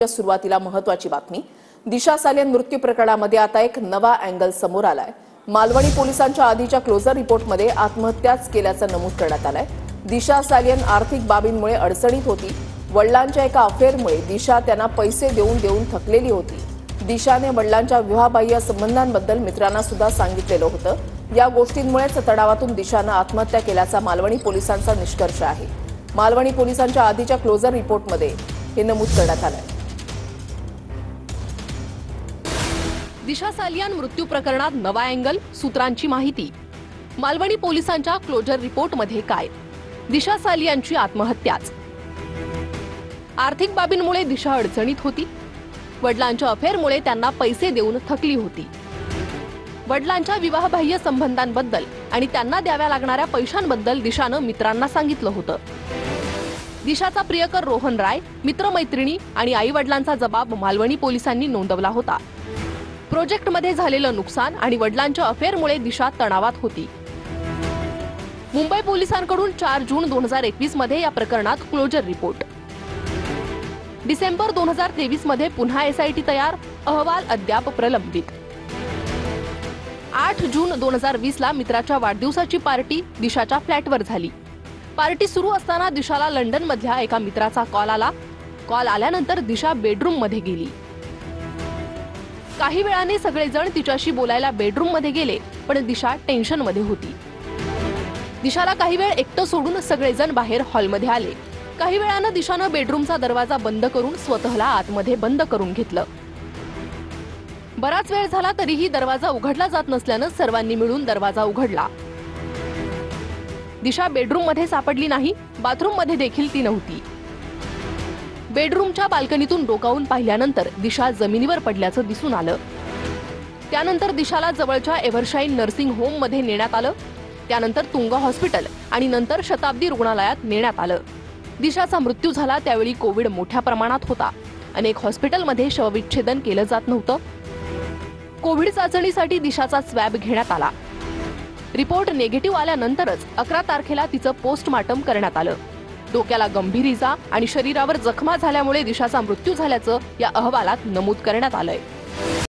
सुरुवातीला महत्त्वाची बातमी। दिशा सालियन मृत्यू प्रकरणामध्ये आता एक नवा अँगल समोर आलाय। मालवणी पोलिसांच्या आधीच्या क्लोजर रिपोर्टमध्ये आत्महत्याच केल्याचं नमूद करण्यात आलंय। दिशा सालियन आर्थिक बाबींमुळे अडचणीत होती। वडिलांच्या एका अफेअरमुळे दिशा त्यांना पैसे देऊन थकलेली होती। दिशाने वडिलांच्या विवाहबाह्य संबंधांबद्दल मित्रांना सुद्धा सांगितलेलं होतं। या गोष्टींमुळेच तणावातून दिशानं आत्महत्या केल्याचा मालवणी पोलिसांचा निष्कर्ष आहे। मालवणी पोलिसांच्या आधीच्या क्लोजर रिपोर्टमध्ये हे नमूद करण्यात आलंय। दिशा सालियन मृत्यू प्रकरणात नवा अँगल, सूत्रांची माहिती। मालवणी पोलिसांच्या क्लोजर रिपोर्टमध्ये काय? दिशा सालियनची आत्महत्याच। आर्थिक बाबींमुळे दिशा अडचणीत होती। वडिलांच्या अफेअरमुळे त्यांना पैसे देऊन थकली होती। वडिलांच्या विवाहबाह्य संबंधांबद्दल आणि त्यांना द्याव्या लागणाऱ्या पैशांबद्दल दिशानं मित्रांना सांगितलं होतं। दिशाचा प्रियकर रोहन राय, मित्रमैत्रिणी आणि आई वडिलांचा जबाब मालवणी पोलिसांनी नोंदवला होता। प्रोजेक्टमध्ये झालेलं नुकसान आणि वडिलांच्या अफेअरमुळे दिशा तणावात होती। मुंबई पोलिसांकडून 4 जून 2021 मध्ये या प्रकरणात क्लोजर रिपोर्ट। डिसेंबर 2023 मध्ये पुन्हा एसआयटी तयार, अहवाल अद्याप प्रलंबित। 8 जून 2020 ला मित्राच्या वाढदिवसाची पार्टी दिशाच्या फ्लॅटवर झाली। पार्टी सुरू असताना दिशाला लंडन मधल्या एका मित्राचा कॉल आला। कॉल आल्यानंतर दिशा बेडरूम मध्ये गेली। काही वेळाने सगळेजण तिच्याशी बोलायला बेडरूम मध्ये गेले, पण दिशा टेन्शन मध्ये होती। दिशाला काही वेळ एकटं सोडून सगळेजण बाहेर हॉलमध्ये आले। काही वेळानं दिशानं बेडरूमचा दरवाजा बंद करून स्वतःला आतमध्ये बंद करून घेतलं। बराच वेळ झाला तरीही दरवाजा उघडला जात नसल्यानं सर्वांनी मिळून दरवाजा उघडला। दिशा बेडरूम मध्ये सापडली नाही, बाथरूम मध्ये देखील ती नव्हती। बेडरूमच्या बाल्कनीतून डोकावून पाहिल्यानंतर दिशा जमिनीवर पडल्याचं दिसून आलं। त्यानंतर दिशाला जवळच्या एव्हरशाईन नर्सिंग होम मध्ये नेण्यात आलं। त्यानंतर तुंगा हॉस्पिटल आणि नंतर शताब्दी रुग्णालयात नेण्यात आलं। दिशाचा मृत्यू झाला त्यावेळी कोविड मोठ्या प्रमाणात होता। अनेक हॉस्पिटलमध्ये शवविच्छेदन केलं जात नव्हतं। कोविड चाचणीसाठी दिशाचा स्वॅब घेण्यात आला। रिपोर्ट निगेटिव्ह आल्यानंतरच 11 तारखेला तिचं पोस्टमार्टम करण्यात आलं। डोक्याला गंभीर इजा आणि शरीरावर जखमा झाल्यामुळे दिशाचा मृत्यू झाल्याचं या अहवालात नमूद करण्यात आलंय।